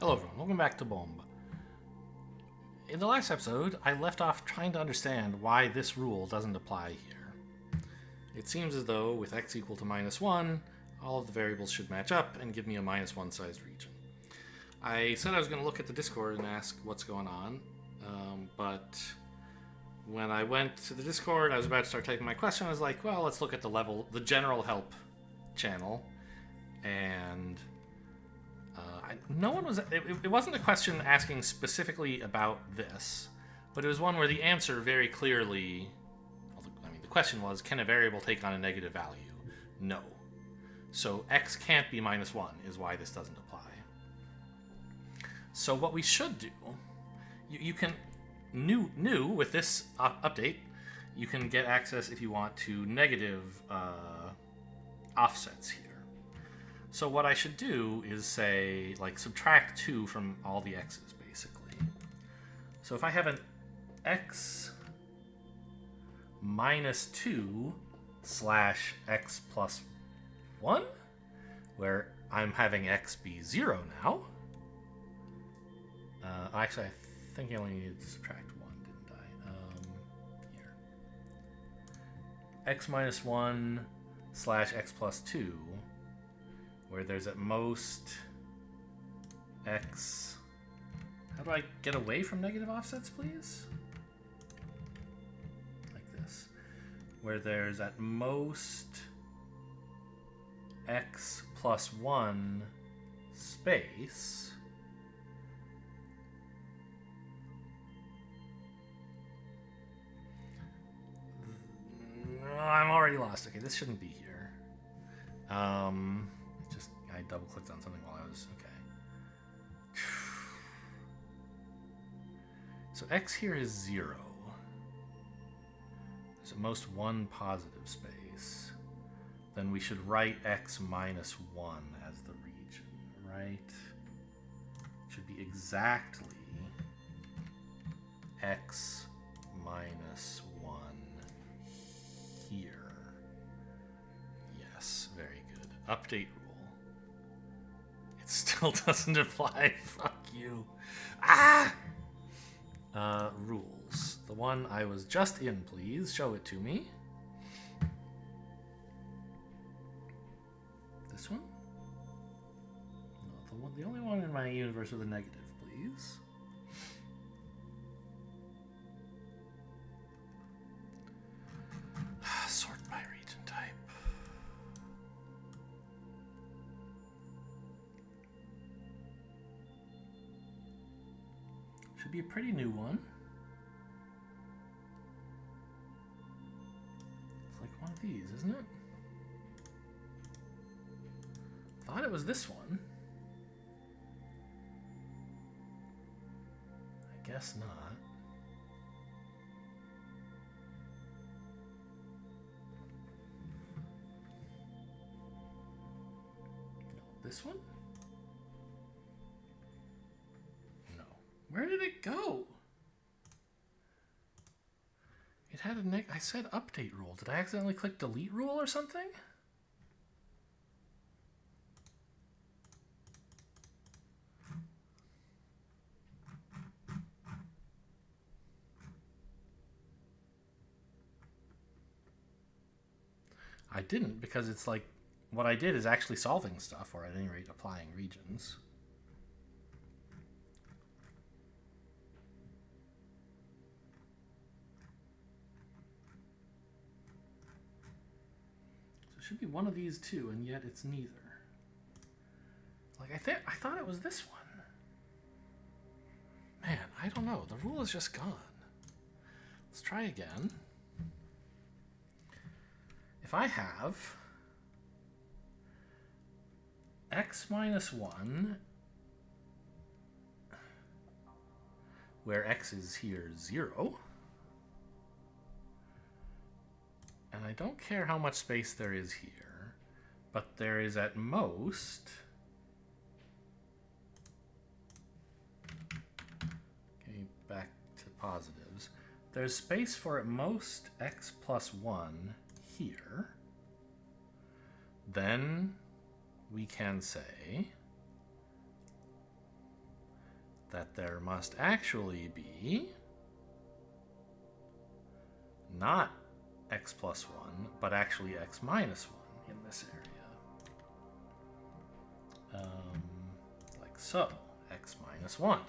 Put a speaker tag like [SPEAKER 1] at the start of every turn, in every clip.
[SPEAKER 1] Hello everyone, welcome back to Bombe. In the last episode, I left off trying to understand why this rule doesn't apply here. It seems as though with x equal to -1, all of the variables should match up and give me a -1 sized region. I said I was going to look at the Discord and ask what's going on, but when I went to the Discord, I was about to start typing my question. I was like, well, let's look at the general help channel, and no one was. It wasn't a question asking specifically about this, but it was one where the answer very clearly. The question was, can a variable take on a negative value? No. So x can't be -1 is why this doesn't apply. So what we should do, you can new with this update, you can get access if you want to negative offsets here. So what I should do is say, like, subtract 2 from all the x's, basically. So if I have an x -2 / x plus 1, where I'm having x be 0 now. Actually, I think I only needed to subtract 1, didn't I? Here. X -1 / x plus 2, where there's at most x. How do I get away from negative offsets, please? Like this. Where there's at most x plus 1 space. I'm already lost. Okay, this shouldn't be here. I double clicked on something while I was okay. So x here is 0. There's at most 1 positive space. Then we should write x -1 as the region, right? It should be exactly x -1 here. Yes, very good. Update rule. It still doesn't apply. Fuck you. Ah! Rules. The one I was just in, please. Show it to me. This one? No, the only one in my universe with a negative, please. Sort by region type. Should be a pretty new one. It's like one of these, isn't it? Thought it was this one. I guess not. No, this one? No. Where did it go? It had a I said update rule. Did I accidentally click delete rule or something? I didn't, because it's like what I did is actually solving stuff, or at any rate applying regions. So it should be one of these two, and yet it's neither. Like, I thought it was this one. Man, I don't know. The rule is just gone. Let's try again. If I have x -1, where x is here 0, and I don't care how much space there is here, but there is at most, okay, back to positives, there's space for at most x plus 1 here. Then we can say that there must actually be not x plus 1, but actually x minus 1 in this area. Like so, x minus 1.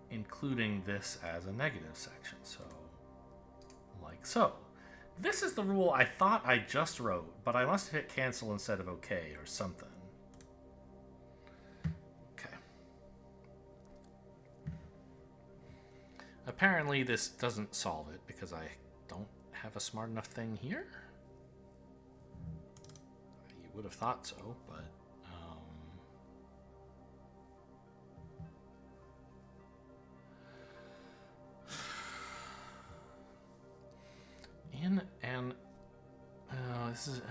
[SPEAKER 1] Including this as a negative section, so like so. This is the rule I thought I just wrote, but I must have hit cancel instead of OK or something. Okay. Apparently this doesn't solve it because I don't have a smart enough thing here. You would have thought so, but in an this is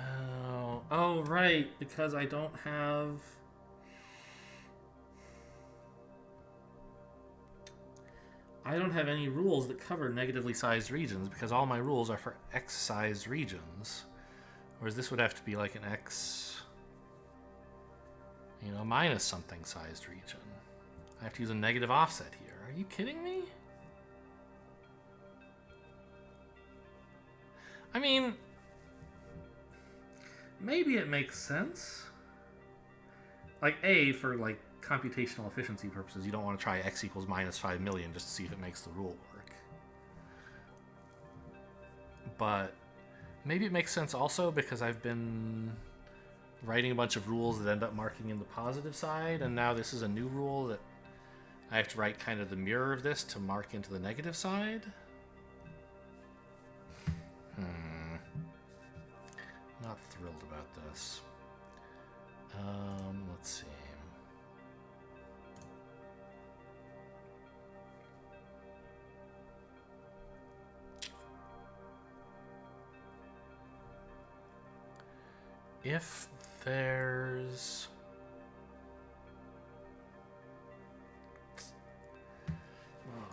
[SPEAKER 1] oh right, because I don't have any rules that cover negatively sized regions because all my rules are for x sized regions, whereas this would have to be like an x, you know, minus something sized region. I have to use a negative offset here. Are you kidding me? I mean, maybe it makes sense. Like A, for like computational efficiency purposes, you don't want to try x equals minus 5 million just to see if it makes the rule work. But maybe it makes sense also because I've been writing a bunch of rules that end up marking in the positive side, and now this is a new rule that I have to write kind of the mirror of this to mark into the negative side. Not thrilled about this. Let's see. If there's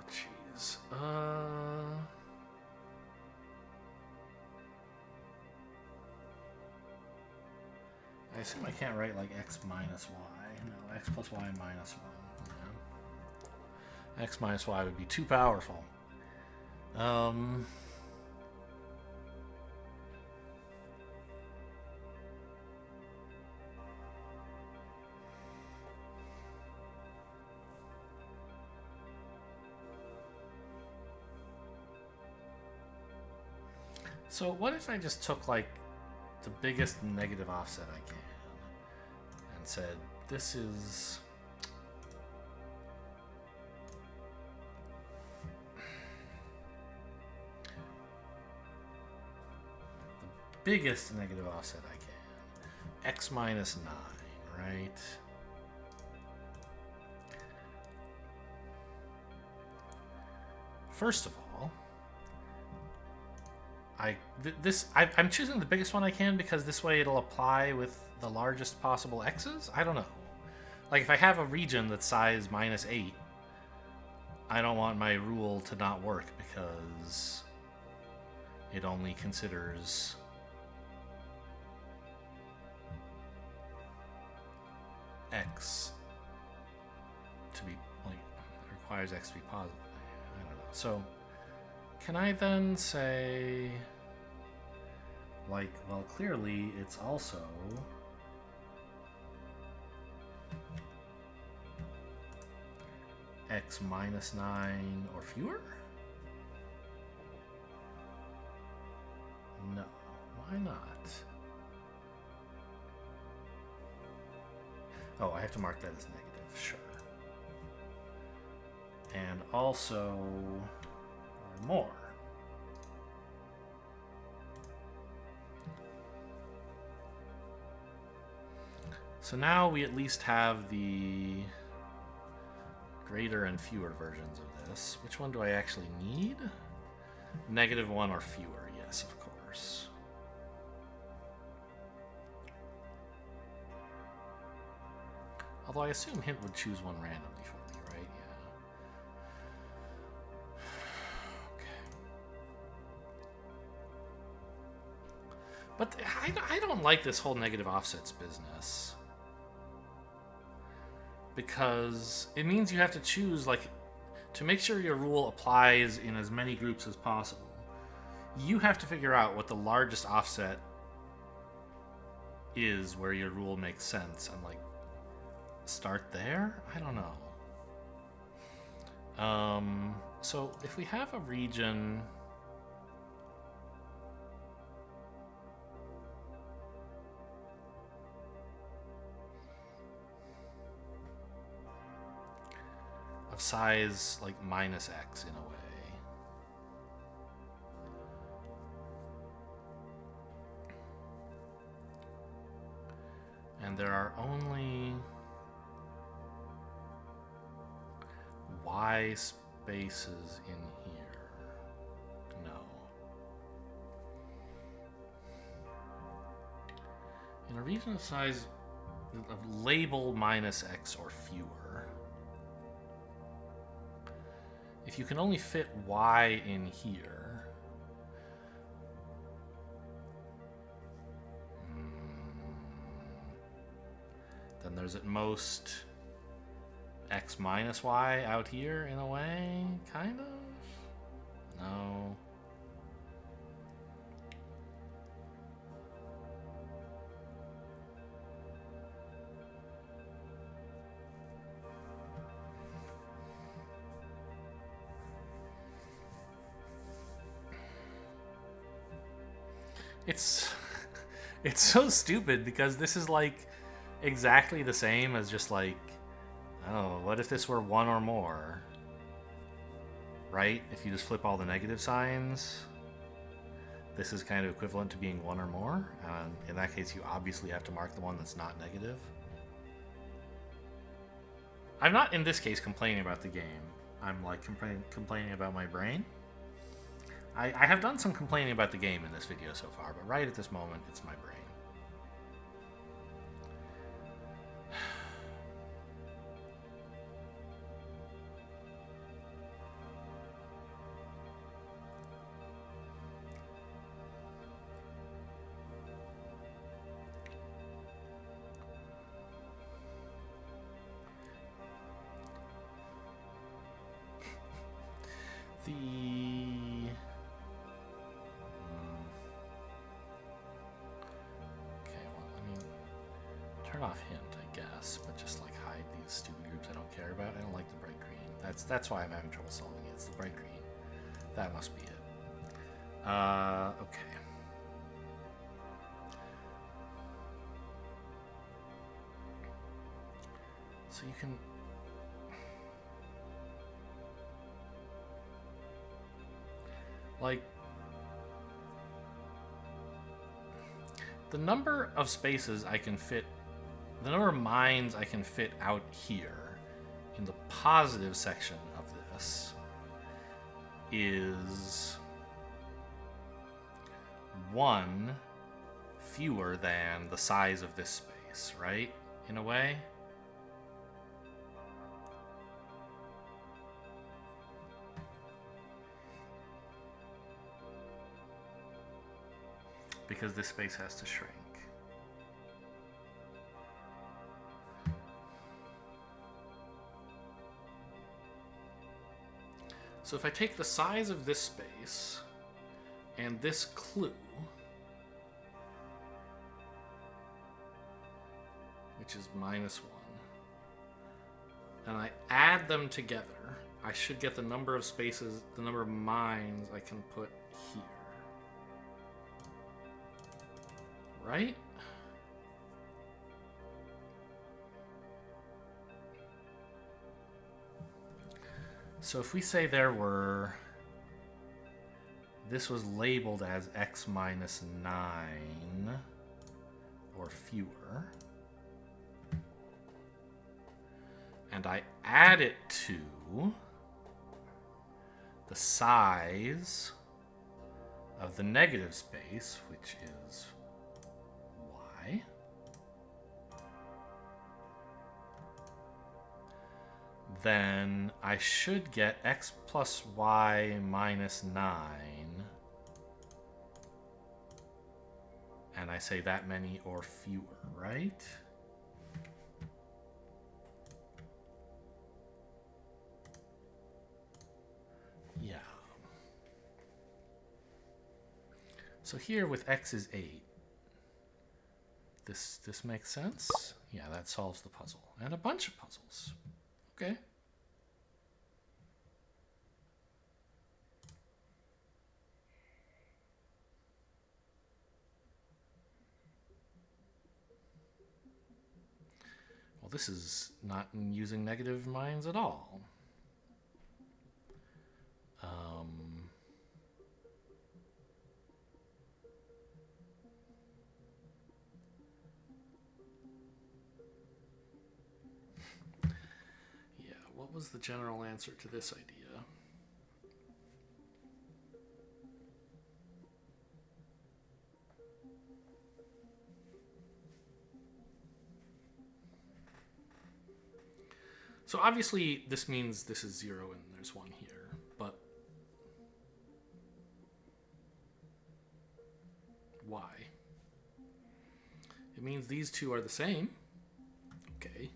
[SPEAKER 1] jeez. I assume I can't write like x minus y. No, x plus y minus 1. Yeah. X minus y would be too powerful. So what if I just took like the biggest negative offset I can and said this is the biggest negative offset I can, x minus 9, right? First of all, I'm choosing the biggest one I can because this way it'll apply with the largest possible x's? I don't know. Like if I have a region that's size minus 8, I don't want my rule to not work because it only considers x to be, like, it requires x to be positive. I don't know. So can I then say, like, well, clearly it's also x minus 9 or fewer? No, why not? Oh, I have to mark that as negative, sure. And also more. So now we at least have the greater and fewer versions of this. Which one do I actually need? -1 or fewer, yes, of course. Although I assume Hint would choose one randomly for me, right? Yeah. Okay. But I don't like this whole negative offsets business. because it means you have to choose, like, to make sure your rule applies in as many groups as possible. You have to figure out what the largest offset is where your rule makes sense and, like, start there? I don't know. So if we have a region... of size, like, minus x in a way. And there are only y spaces in here. No. In a region of size of label minus x or fewer, if you can only fit y in here, then there's at most x minus y out here in a way, kind of? No. It's so stupid because this is like exactly the same as just like, oh, what if this were one or more? Right? If you just flip all the negative signs, this is kind of equivalent to being one or more. In that case, you obviously have to mark the one that's not negative. I'm not, in this case, complaining about the game. I'm like complaining about my brain. I have done some complaining about the game in this video so far, but right at this moment, it's my brain. Okay, well, let me turn off hint, I guess, but just like hide these stupid groups I don't care about. I don't like the bright green. That's why I'm having trouble solving it. It's the bright green. That must be it. Okay. So you can... like... the number of spaces I can fit... the number of mines I can fit out here in the positive section of this is 1 fewer than the size of this space, right? In a way. Because this space has to shrink. So if I take the size of this space and this clue, which is -1, and I add them together, I should get the number of spaces, the number of mines I can put here. Right? So if we say there were... this was labeled as x minus 9 or fewer, and I add it to the size of the negative space, which is y, then I should get x plus y minus 9, and I say that many or fewer, right? So here with x is 8, this makes sense? Yeah, that solves the puzzle. And a bunch of puzzles. Okay. Well, this is not using negative minds at all. Yeah, what was the general answer to this idea? So obviously this means this is 0 and there's 1 here, but why? It means these two are the same. Okay.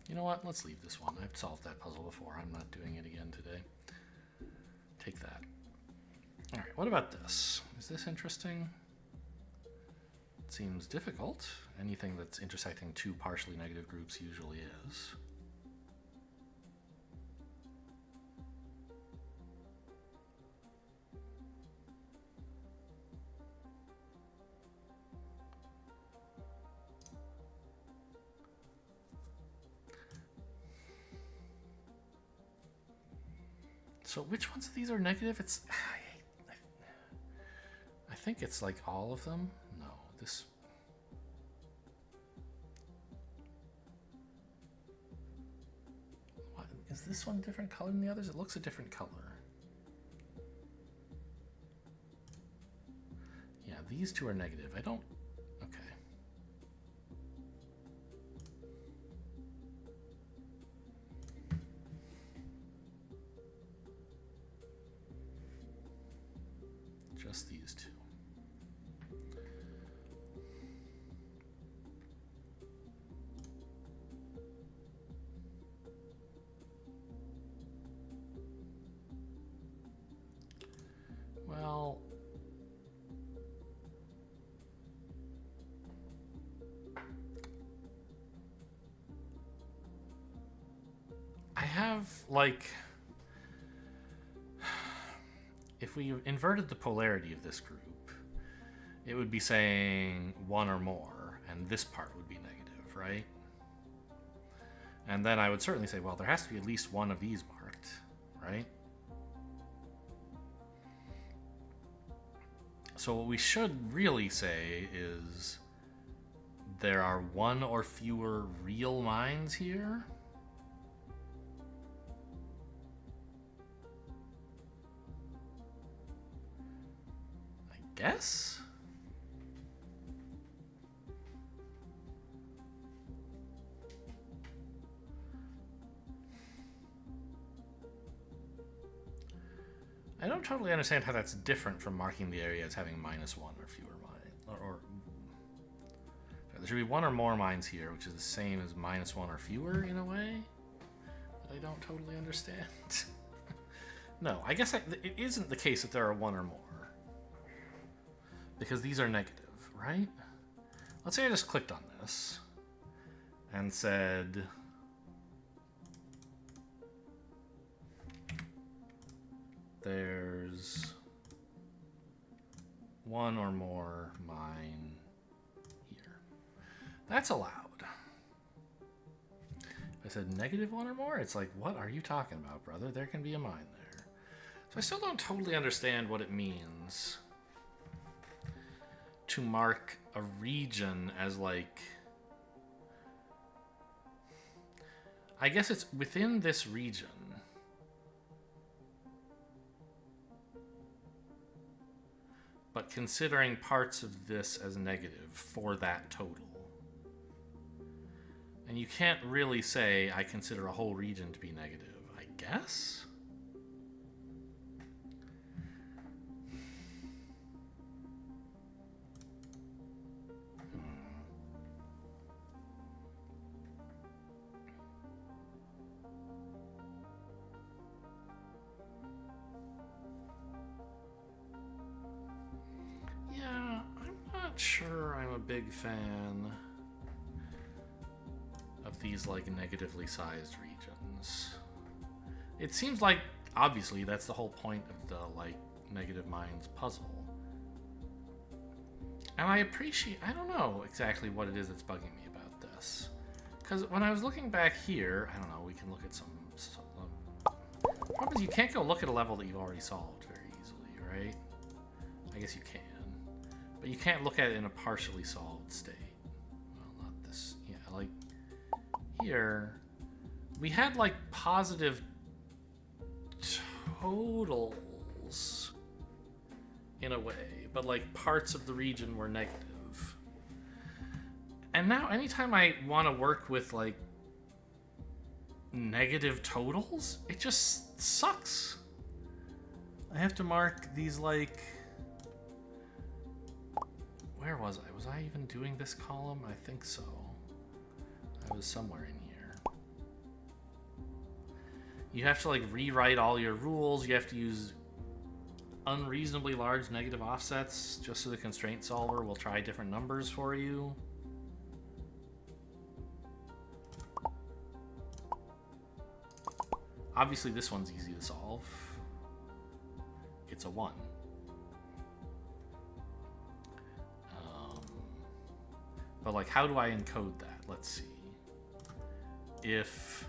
[SPEAKER 1] You know what? Let's leave this one. I've solved that puzzle before. I'm not doing it again today. Take that. All right, what about this? Is this interesting? It seems difficult. Anything that's intersecting two partially negative groups usually is. So which ones of these are negative? It's... I think it's like all of them. No, this... What? Is this one a different color than the others? It looks a different color. Yeah, these two are negative. I don't... Okay. Just these two. Well, I have, like, if we inverted the polarity of this group, it would be saying one or more, and this part would be negative, right? And then I would certainly say, well, there has to be at least one of these marked, right? So what we should really say is there are one or fewer real minds here. I guess? I don't totally understand how that's different from marking the area as having -1 or fewer minds. There should be one or more minds here, which is the same as -1 or fewer in a way that I don't totally understand. No, I guess it isn't the case that there are one or more, because these are negative, right? Let's say I just clicked on this and said... there's one or more mine here. That's allowed. If I said -1 or more, it's like, what are you talking about, brother? There can be a mine there. So I still don't totally understand what it means to mark a region as, like... I guess it's within this region. But considering parts of this as negative for that total. And you can't really say, I consider a whole region to be negative, I guess? sure I'm a big fan of these like negatively sized regions. It seems like obviously that's the whole point of the like negative minds puzzle. And I don't know exactly what it is that's bugging me about this. Because when I was looking back here, I don't know, we can look at some the problem is you can't go look at a level that you've already solved very easily, right? I guess you can. But you can't look at it in a partially solved state. Well, not this. Yeah, like here, we had like positive totals in a way, but like parts of the region were negative. And now anytime I want to work with like negative totals, it just sucks. I have to mark these like... Where was I? Was I even doing this column? I think so. I was somewhere in here. You have to like rewrite all your rules. You have to use unreasonably large negative offsets just so the constraint solver will try different numbers for you. Obviously this one's easy to solve. It's a 1. But like, how do I encode that? Let's see. If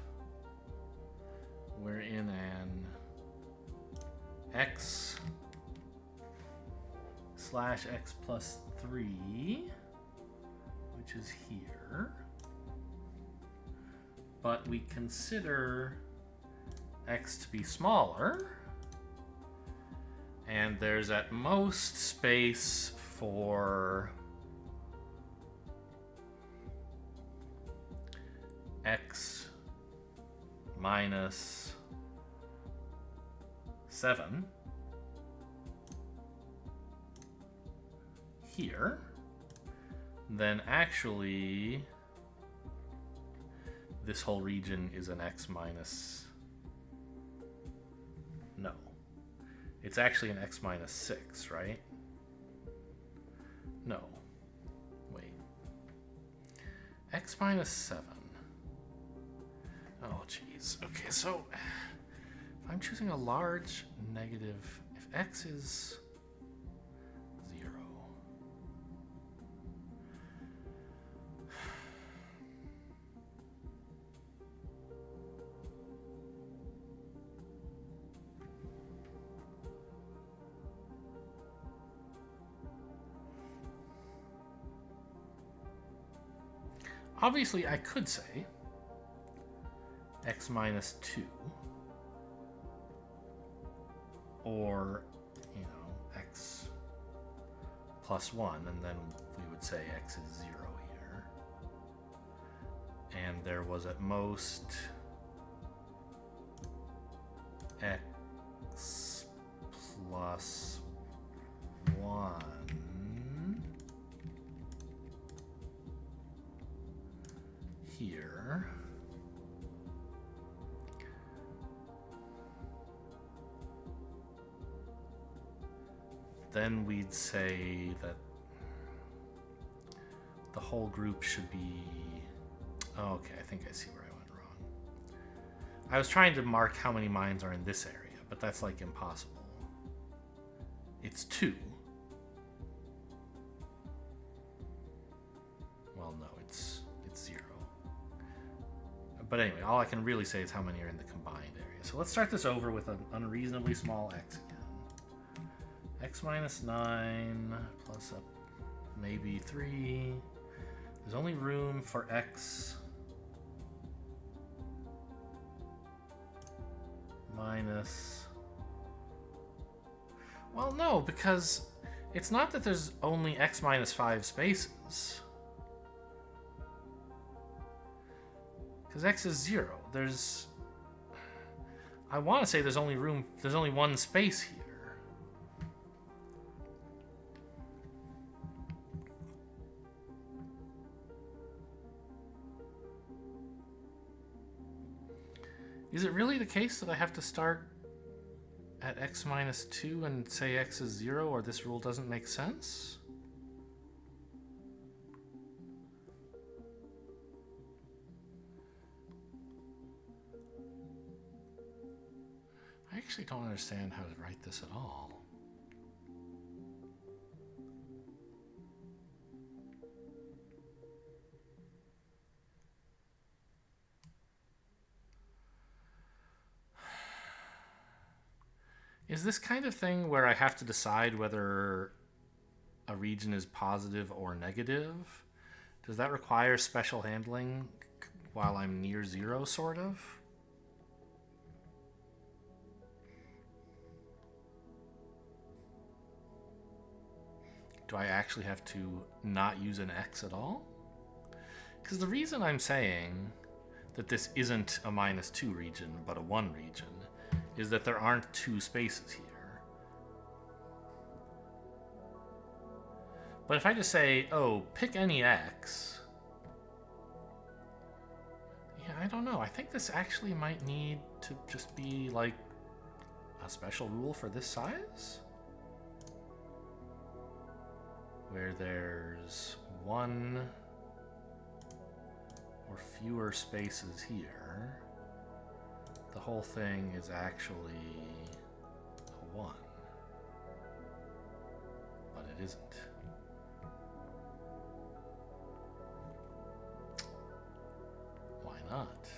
[SPEAKER 1] we're in an x/x plus 3, which is here, but we consider x to be smaller, and there's at most space for x minus 7 here, then actually this whole region is an x minus... No. It's actually an x minus 6, right? No. Wait. X minus 7. Oh, jeez. Okay, so if I'm choosing a large negative, if x is 0, obviously I could say x minus 2, or, you know, x plus 1, and then we would say x is 0 here. And there was at most x plus 1 here. Then we'd say that the whole group should be... Oh, okay, I think I see where I went wrong. I was trying to mark how many mines are in this area, but that's like impossible. It's 2. Well, no, it's 0. But anyway, all I can really say is how many are in the combined area. So let's start this over with an unreasonably small x again. X minus 9 plus up maybe 3. There's only room for x minus... Well, no, because it's not that there's only x minus 5 spaces. Because x is 0. There's... I want to say there's only room... There's only one space here. Is it really the case that I have to start at x minus 2 and say x is 0, or this rule doesn't make sense? actually don't understand how to write this at all. Is this kind of thing where I have to decide whether a region is positive or negative? Does that require special handling while I'm near zero, sort of? Do I actually have to not use an X at all? Because the reason I'm saying that this isn't a -2 region, but a 1 region, is that there aren't 2 spaces here. But if I just say, oh, pick any X, yeah, I don't know. I think this actually might need to just be like a special rule for this size, where there's 1 or fewer spaces here. The whole thing is actually a 1, but it isn't. Why not?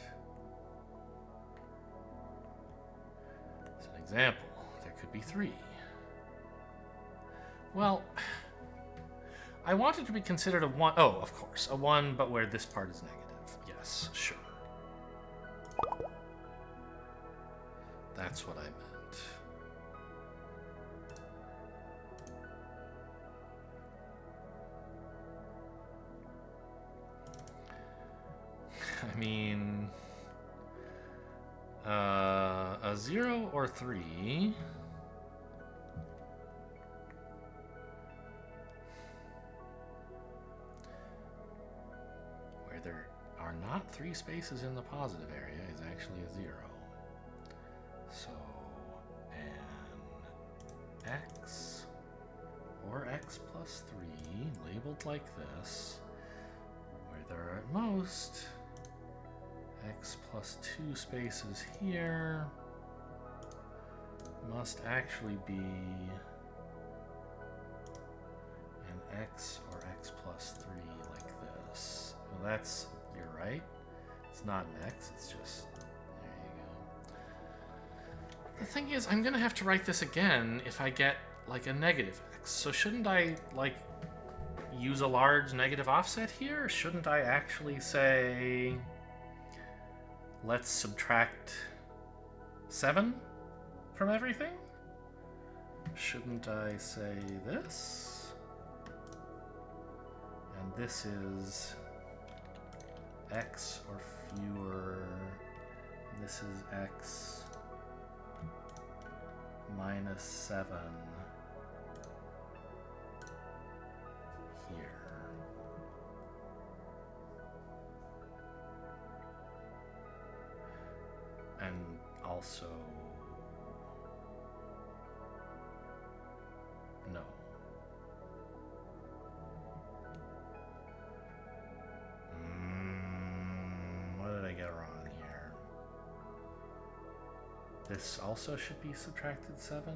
[SPEAKER 1] As an example, there could be 3. Well, I want it to be considered a 1. Oh, of course, a 1, but where this part is negative. Yes, sure. That's what I meant. I mean, a 0 or 3. Where there are not 3 spaces in the positive area is actually a 0. So, an X or X plus 3 labeled like this, where there are at most X plus 2 spaces here, must actually be an X or X plus 3 like this. Well, that's, you're right. It's not an X, it's just, there you go. The thing is, I'm gonna have to write this again if I get like a negative X. So shouldn't I like use a large negative offset here? Or shouldn't I actually say, let's subtract 7 from everything? Shouldn't I say this? And this is X or fewer. This is X minus 7 here. And also, no. What did I get wrong here? This also should be subtracted 7?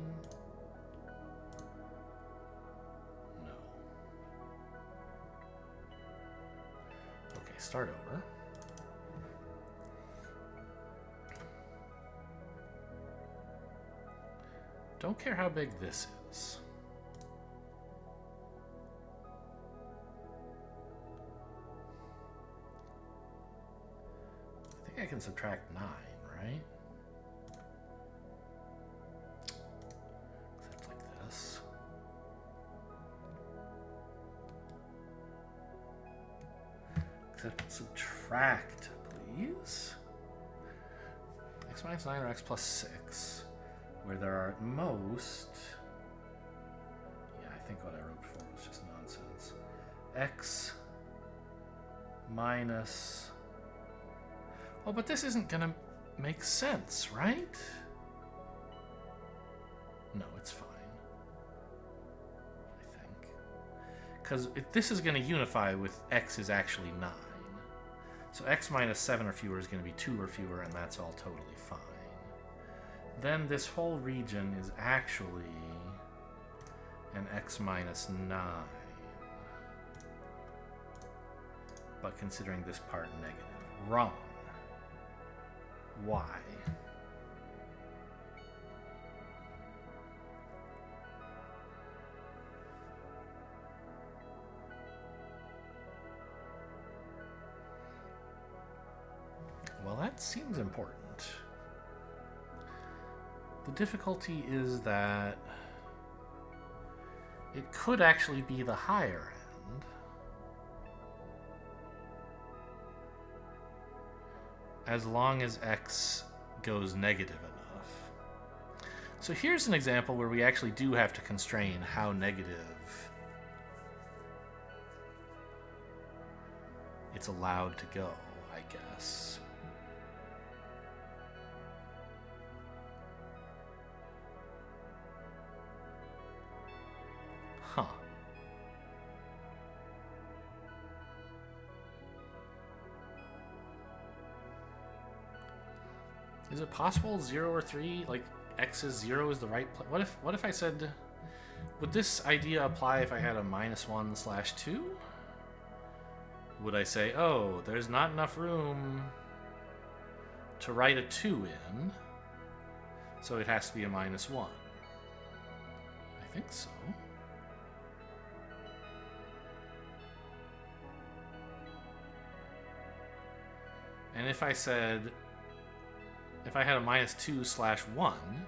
[SPEAKER 1] No. Okay, start over. Don't care how big this is. I think I can subtract 9, right? Except like this. Except subtract, please. X minus 9 or X plus 6. Where there are at most, yeah, I think what I wrote before was just nonsense. X minus, oh, but this isn't gonna make sense, right? No, it's fine, I think. Because this is gonna unify with X is actually 9. So X minus 7 or fewer is gonna be 2 or fewer, and that's all totally fine. then this whole region is actually an x minus 9. But considering this part negative. Wrong. Why? Well, that seems important. The difficulty is that it could actually be the higher end. As long as x goes negative enough. So here's an example where we actually do have to constrain how negative it's allowed to go, I guess. Huh. Is it possible 0 or 3, like x is 0 is the right place? What if I said, would this idea apply if I had a -1/2? Would I say, oh, there's not enough room to write a 2 in, so it has to be a -1? I think so. And if I said, if I had a -2/1,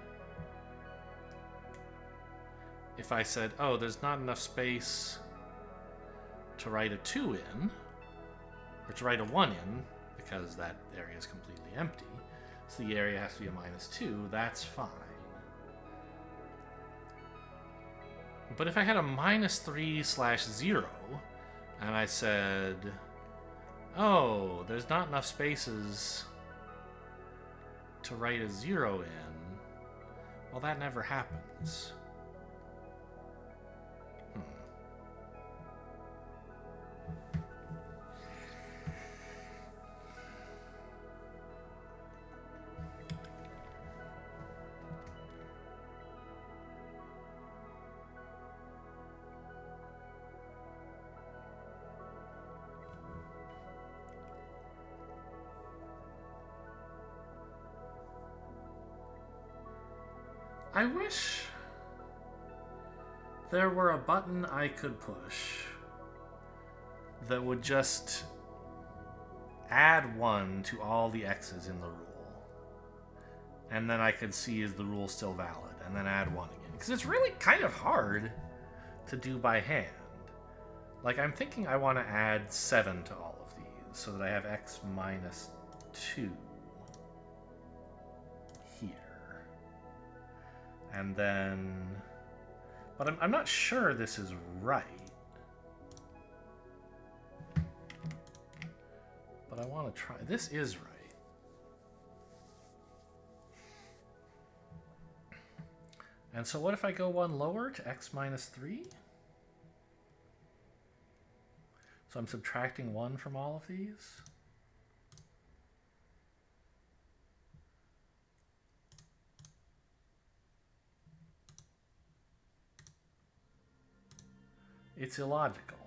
[SPEAKER 1] if I said, oh, there's not enough space to write a 2 in, or to write a 1 in, because that area is completely empty, so the area has to be a -2, that's fine. But if I had a -3/0, and I said, oh, there's not enough spaces to write a 0 in, well, that never happens. I wish there were a button I could push that would just add 1 to all the x's in the rule. And then I could see is the rule still valid, and then add 1 again. Because it's really kind of hard to do by hand. Like, I'm thinking I want to add 7 to all of these so that I have x minus 2 here. And then, but I'm not sure this is right. But I want to try. This is right. And so what if I go 1 lower to x minus 3? So I'm subtracting 1 from all of these. It's illogical.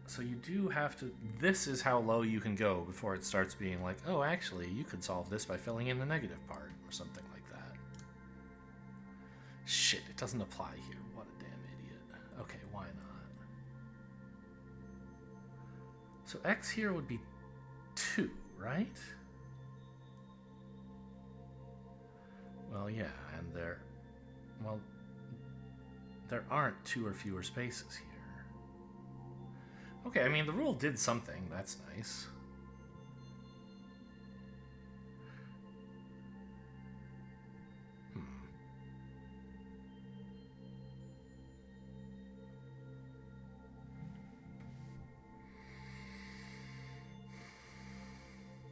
[SPEAKER 1] So you do have to, this is how low you can go before it starts being like, oh, actually, you could solve this by filling in the negative part or something like that. Shit, it doesn't apply here. What a damn idiot. Okay, why not? So x here would be 2, right? Well, yeah, and there, well, there aren't 2 or fewer spaces here. Okay, I mean, the rule did something. That's nice.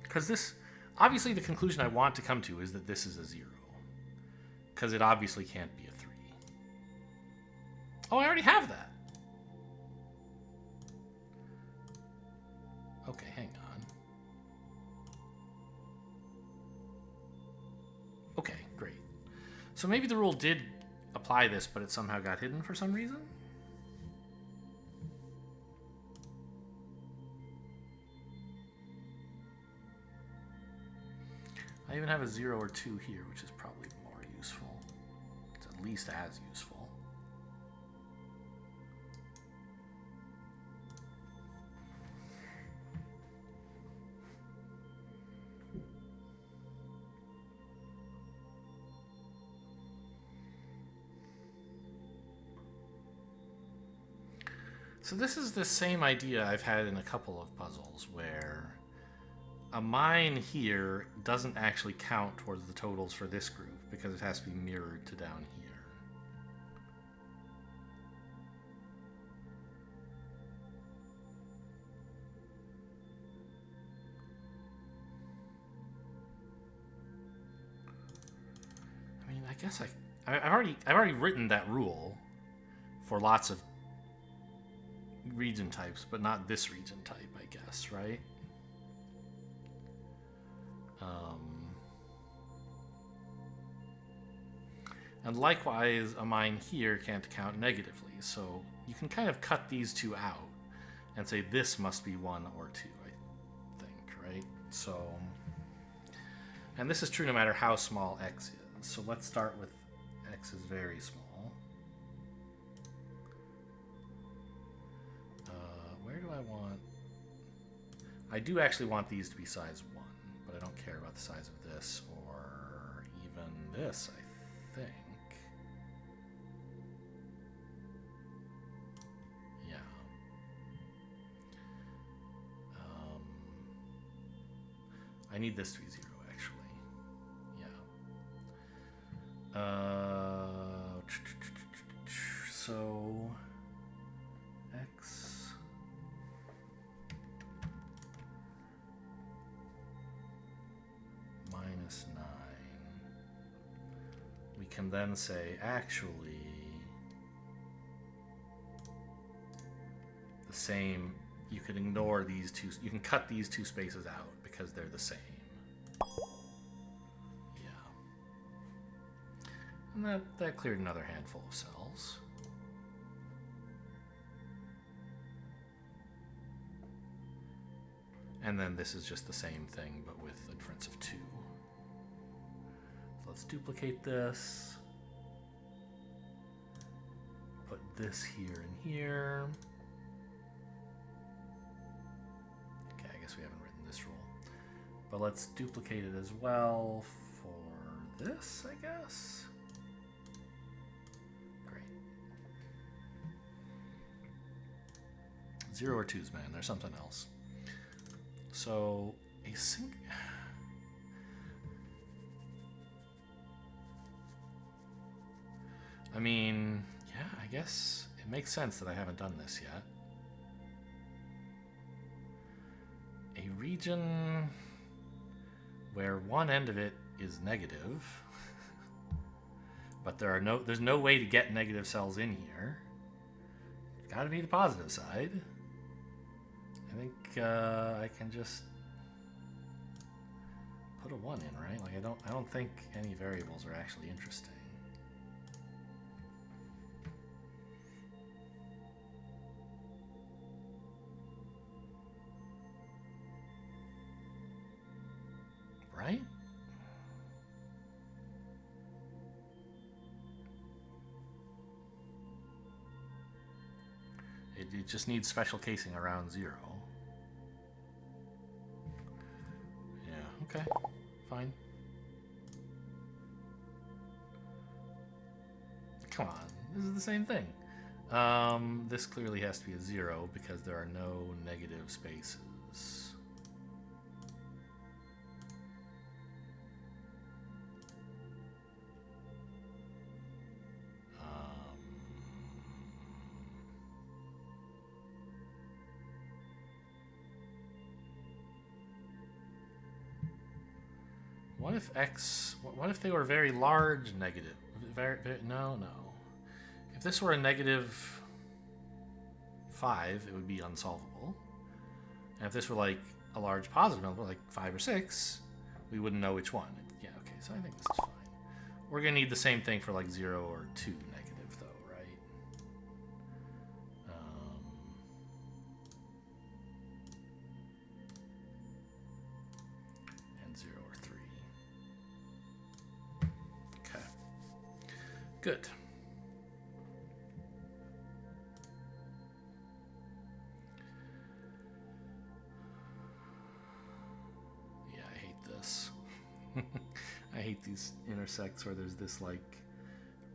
[SPEAKER 1] Because this, obviously the conclusion I want to come to is that this is a 0. Because it obviously can't be a 3. Oh, I already have that. Okay, hang on. So maybe the rule did apply this, but it somehow got hidden for some reason? I even have a 0 or 2 here, which is probably more useful. It's at least as useful. So this is the same idea I've had in a couple of puzzles where a mine here doesn't actually count towards the totals for this group because it has to be mirrored to down here. I mean, I guess I've already written that rule for lots of region types, but not this region type, I guess, right? And likewise, a mine here can't count negatively, so you can kind of cut these two out and say this must be 1 or 2, I think, right? So, and this is true no matter how small x is. So let's start with x is very small. Where do I want... I do actually want these to be size 1, but I don't care about the size of this or even this, I think. Yeah. I need this to be 0, actually. Yeah. So... x... minus 9. We can then say, actually, the same, you can ignore these two, you can cut these two spaces out because they're the same. Yeah. And that cleared another handful of cells. And then this is just the same thing, but with a difference of 2. So let's duplicate this. Put this here and here. Okay, I guess we haven't written this rule. But let's duplicate it as well for this, I guess. Great. 0 or 2s, man. There's something else. So a sync. I mean, yeah, I guess it makes sense that I haven't done this yet. A region where one end of it is negative, but there's no way to get negative cells in here. It's got to be the positive side. I think I can just put a 1 in, right? Like I don't think any variables are actually interesting. Right? It just needs special casing around 0. Okay, fine. Come on, this is the same thing. This clearly has to be a 0 because there are no negative spaces. What if x... What if they were very large negative? No. If this were a negative 5, it would be unsolvable. And if this were like a large positive number, like 5 or 6, we wouldn't know which one. Yeah, okay, so I think this is fine. We're going to need the same thing for like 0 or 2 negative, though, right? And 0 or 3. Okay. Good. Yeah, I hate this. I hate these intersects where there's this like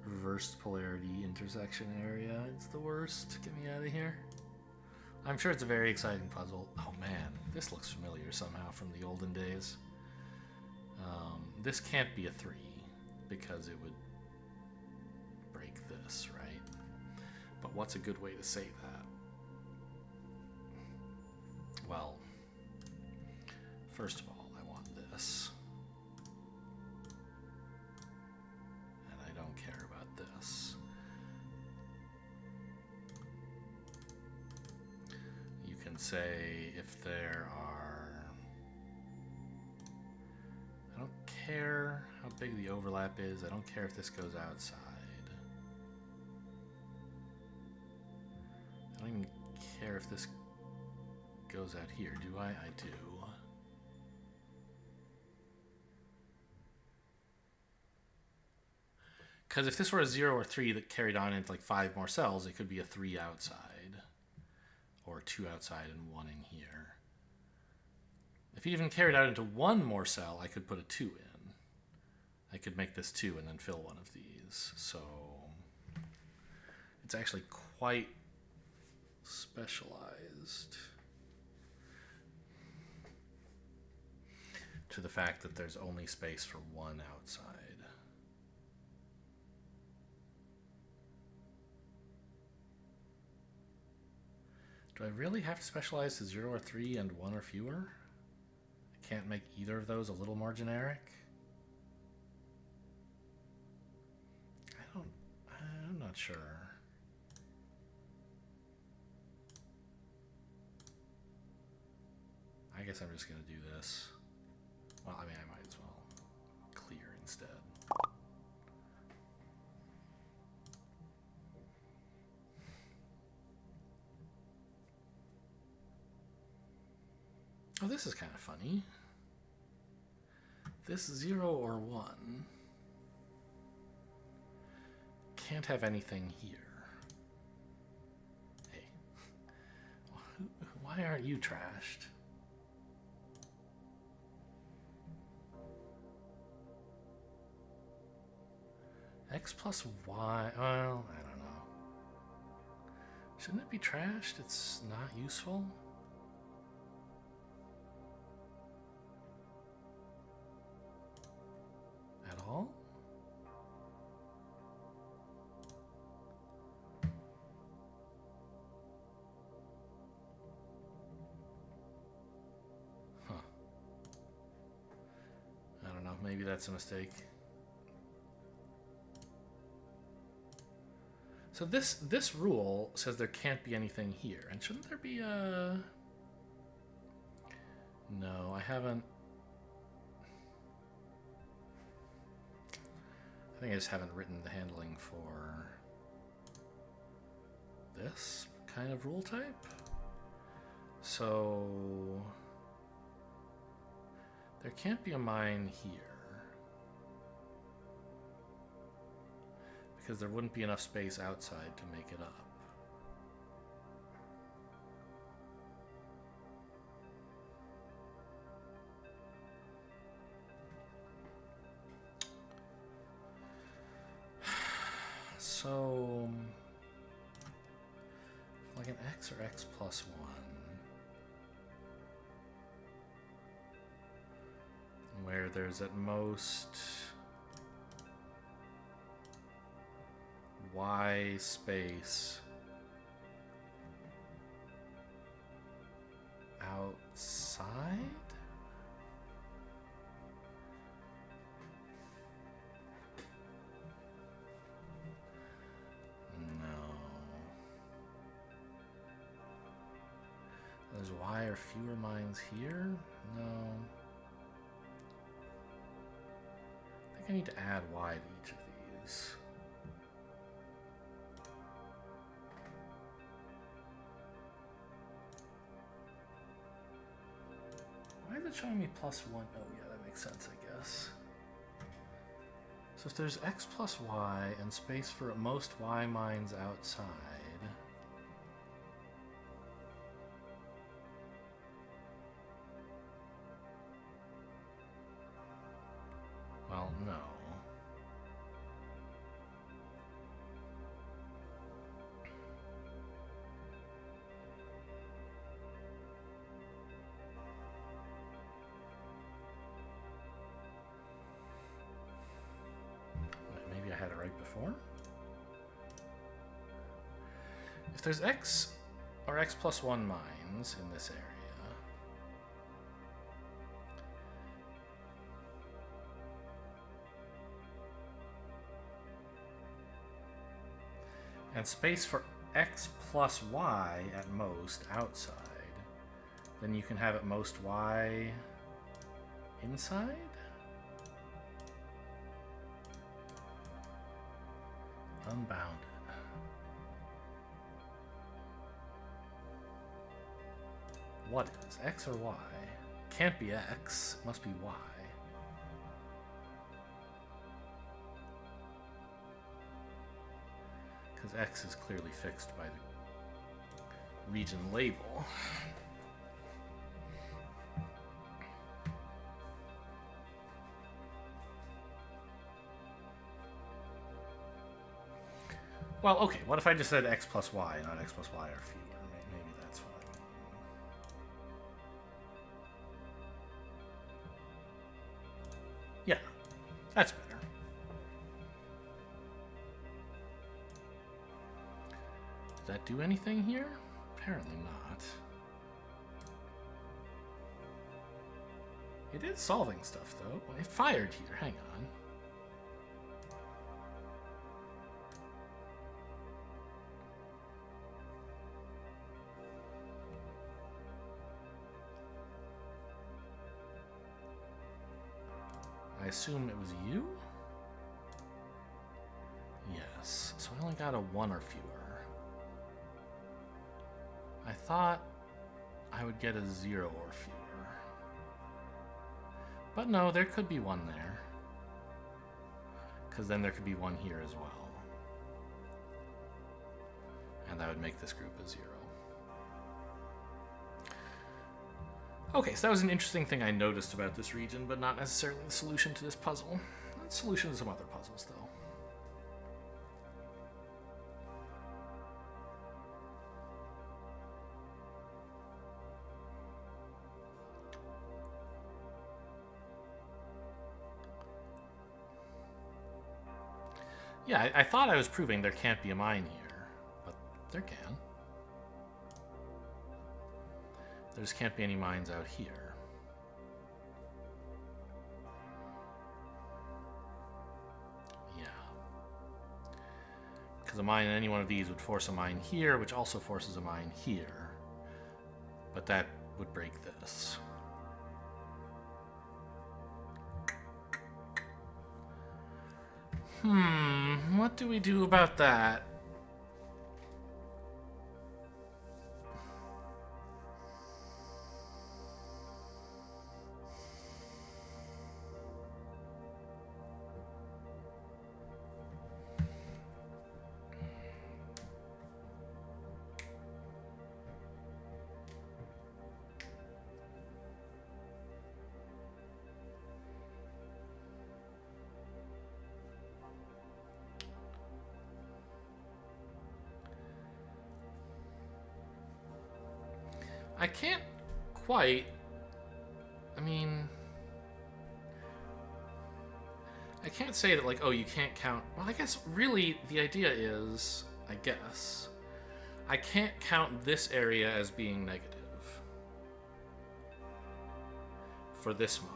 [SPEAKER 1] reversed polarity intersection area. It's the worst. Get me out of here. I'm sure it's a very exciting puzzle. Oh man, this looks familiar somehow from the olden days. This can't be a 3 because it would break this, right? But what's a good way to say that? Well, first of all, I want this. And I don't care about this. You can say if there are... I don't care how big the overlap is. I don't care if this goes outside. I don't even care if this goes out here. Do I? I do. Because if this were a 0 or 3 that carried on into like 5 more cells, it could be a 3 outside. Or 2 outside and 1 in here. If it even carried out into 1 more cell, I could put a 2 in. I could make this 2 and then fill one of these. So it's actually quite specialized to the fact that there's only space for 1 outside. Do I really have to specialize to 0 or 3 and 1 or fewer? I can't make either of those a little more generic? I'm not sure. I guess I'm just going to do this. Well, I mean, I might as well clear instead. Oh, this is kind of funny. This 0 or 1 can't have anything here. Hey, why aren't you trashed? X plus Y, well, I don't know. Shouldn't it be trashed? It's not useful. At all? Huh. I don't know, maybe that's a mistake. So this rule says there can't be anything here, and shouldn't there be a... No, I haven't... I think I just haven't written the handling for this kind of rule type. So there can't be a mine here because there wouldn't be enough space outside to make it up. So, like an x or x plus 1, where there's at most y space outside? There's Y or fewer mines here? No. I think I need to add y to each of these. Why is it showing me +1? Oh yeah, that makes sense, I guess. So if there's x plus y and space for at most y mines outside, well, no. Maybe I had it right before? If there's x or x plus 1 mines in this area, and space for x plus y at most outside, then you can have at most y inside? Unbounded. What is x or y? Can't be x, it must be y. Because x is clearly fixed by the region label. Well, okay, what if I just said x plus y, not x plus y or fewer? Maybe that's fine. Yeah, that's better. Does that do anything here? Apparently not. It is solving stuff, though. It fired here. Hang on. I assume it was you? Yes. So I only got a 1 or fewer. I thought I would get a 0 or fewer. But no, there could be 1 there. Because then there could be 1 here as well. And that would make this group a 0. Okay, so that was an interesting thing I noticed about this region, but not necessarily the solution to this puzzle. It's a solution to some other puzzles, though. Yeah, I thought I was proving there can't be a mine here, but there can. There just can't be any mines out here. Yeah. Because a mine in any one of these would force a mine here, which also forces a mine here. But that would break this. What do we do about that? I can't quite. I mean, I can't say that, like, oh, you can't count. Well, I guess really the idea is, I guess, I can't count this area as being negative for this mine.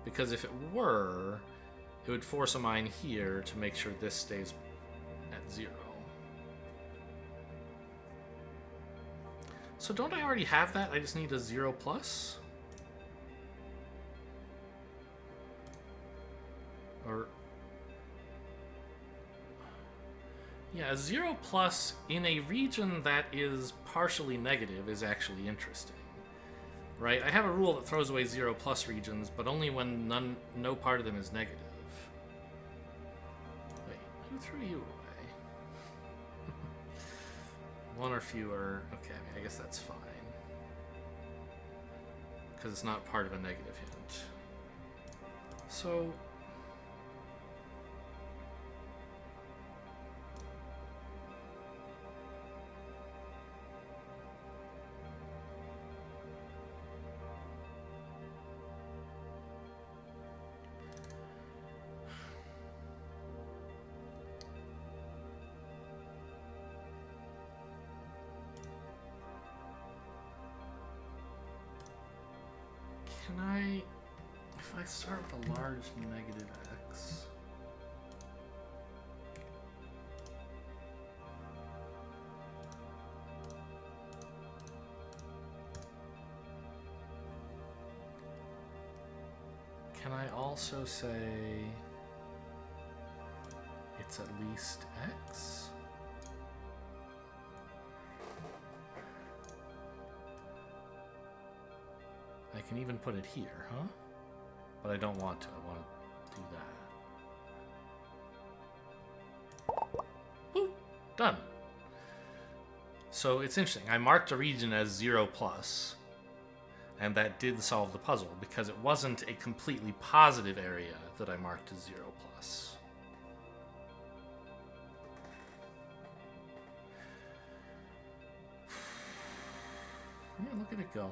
[SPEAKER 1] Because if it were, it would force a mine here to make sure this stays at 0. So don't I already have that? I just need a 0 plus? Or Yeah, a 0 plus in a region that is partially negative is actually interesting. Right? I have a rule that throws away 0 plus regions, but only when no part of them is negative. Wait, who threw you away? One or fewer. Okay, I guess that's fine. Because it's not part of a negative hint. So... Can I, if I start with a large negative x, can I also say it's at least x? I can even put it here, huh? But I don't want to. I want to do that. Ooh, done. So it's interesting. I marked a region as 0 plus, and that did solve the puzzle because it wasn't a completely positive area that I marked as 0 plus. Yeah, look at it go.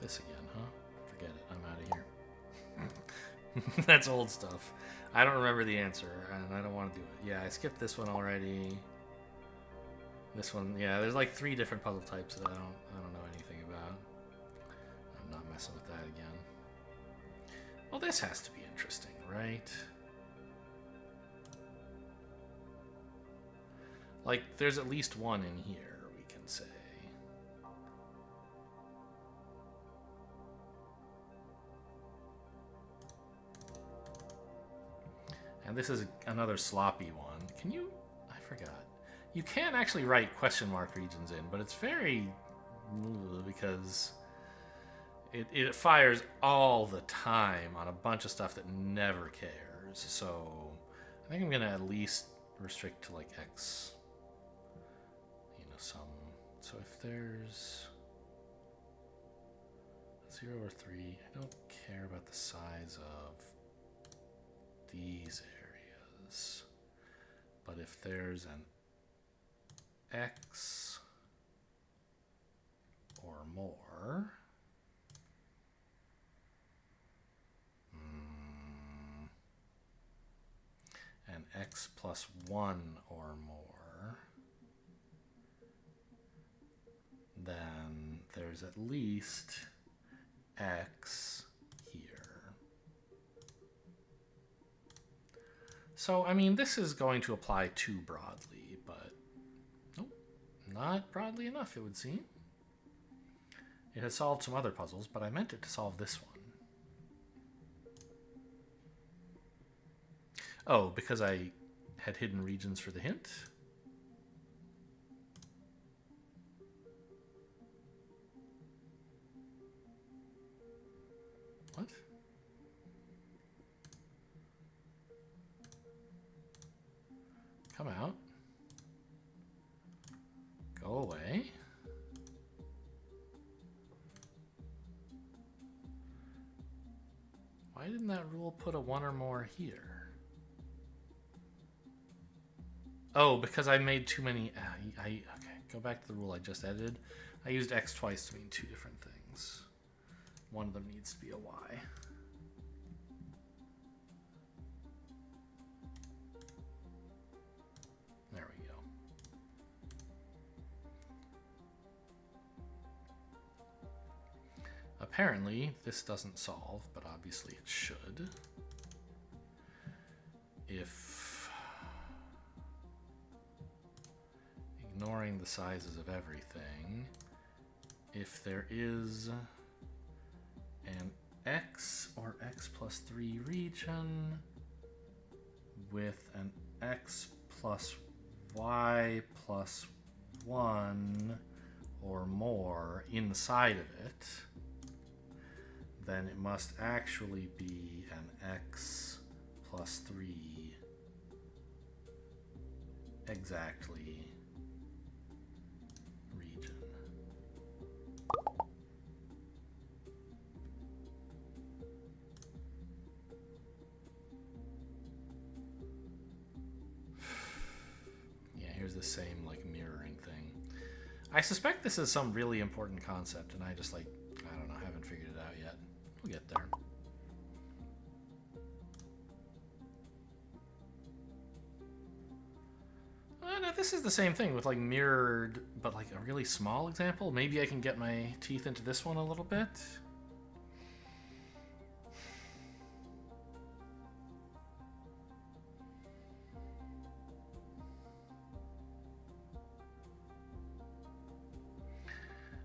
[SPEAKER 1] This again, huh? Forget it. I'm out of here. That's old stuff. I don't remember the answer, and I don't want to do it. Yeah, I skipped this one already. This one, yeah, there's like 3 different puzzle types that I don't know anything about. I'm not messing with that again. Well, this has to be interesting, right? Like, there's at least one in here, we can say. And this is another sloppy one. Can you... I forgot. You can actually write question mark regions in, but it's very... because it fires all the time on a bunch of stuff that never cares. So I think I'm going to at least restrict to like X. You know, some... So if there's 0 or 3, I don't care about the size of these areas, but if there's an X or more, an X plus 1 or more, then there's at least X here. So, I mean, this is going to apply too broadly, but nope, not broadly enough, it would seem. It has solved some other puzzles, but I meant it to solve this one. Oh, because I had hidden regions for the hint? What? Come out. Go away. Why didn't that rule put a 1 or more here? Oh, because I made too many... okay, go back to the rule I just edited. I used X twice to mean 2 different things. One of them needs to be a Y. There we go. Apparently, this doesn't solve, but obviously it should. If... ignoring the sizes of everything, if there is an X or X plus plus 3 region with an x plus y plus 1 or more inside of it, then it must actually be an x plus 3 exactly region. Yeah, here's the same like mirroring thing. I suspect this is some really important concept, and I just like, I don't know, haven't figured it out yet. We'll get there. No, this is the same thing with like mirrored, but like a really small example. Maybe I can get my teeth into this one a little bit.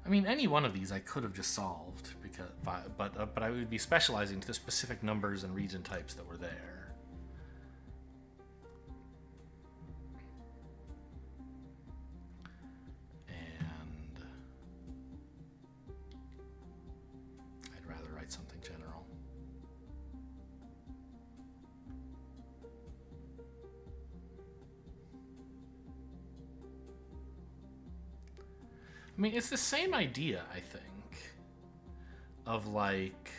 [SPEAKER 1] I mean, any one of these I could have just solved, because, but I would be specializing to the specific numbers and region types that were there. And I'd rather write something general. I mean, it's the same idea, I think, of like,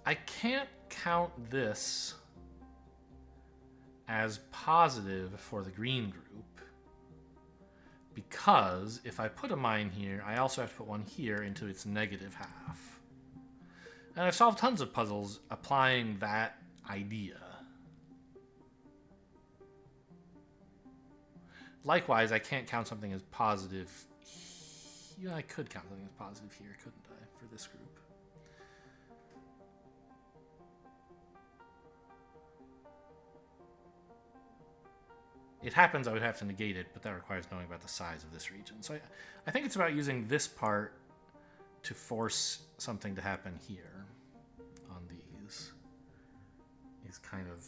[SPEAKER 1] I can't count this as positive for the green group, because if I put a mine here, I also have to put one here into its negative half. And I've solved tons of puzzles applying that idea. Likewise, I can't count something as positive. Yeah, I could count something as positive here, couldn't I, for this group? It happens I would have to negate it, but that requires knowing about the size of this region. So I think it's about using this part to force something to happen here on these. Is kind of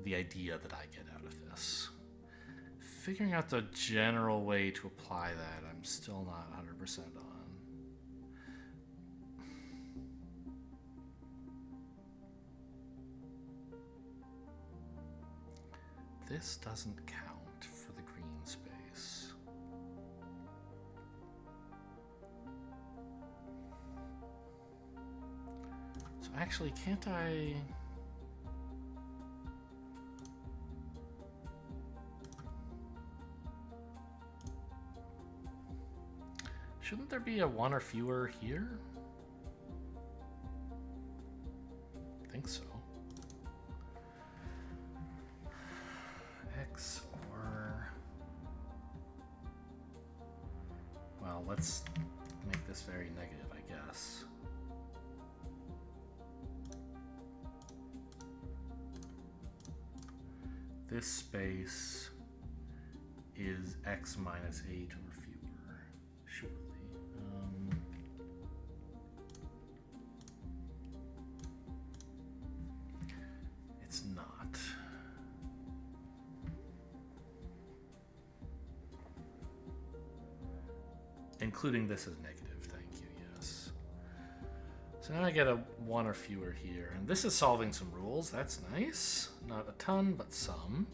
[SPEAKER 1] the idea that I get out of this. Figuring out the general way to apply that, I'm still not 100% on. This doesn't count for the green space. So actually, can't I... Shouldn't there be a one or fewer here? I think so. X or... Well, let's make this very negative, I guess. This space is x minus 8 or fewer, surely. It's not. Including this as negative, thank you, yes. So now I get a one or fewer here, and this is solving some rules, that's nice. Not a ton, but some.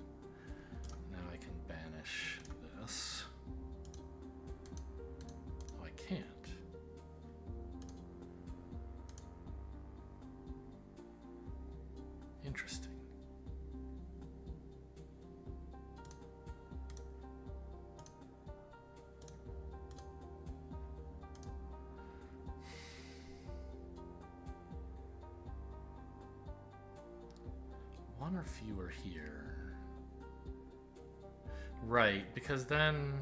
[SPEAKER 1] Now I can banish this. Oh, I can't. Interesting. One or fewer here. Right, because then...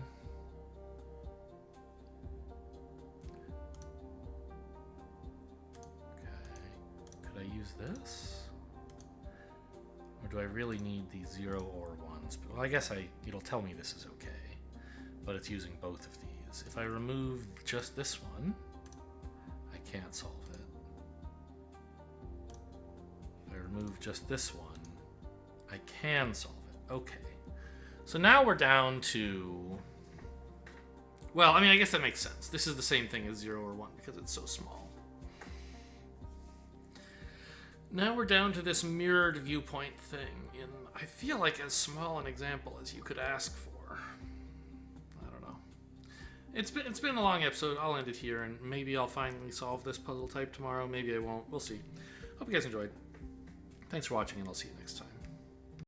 [SPEAKER 1] Okay, could I use this? Or do I really need the 0 or 1s? Well, I guess it'll tell me this is okay. but it's using both of these. If I remove just this one, I can't solve it. If I remove just this one, I can solve it. Okay. So now we're down to... Well, I mean, I guess that makes sense. This is the same thing as 0 or 1 because it's so small. Now we're down to this mirrored viewpoint thing in, I feel like, as small an example as you could ask for. I don't know. It's been a long episode. I'll end it here, and maybe I'll finally solve this puzzle type tomorrow. Maybe I won't. We'll see. Hope you guys enjoyed. Thanks for watching, and I'll see you next time.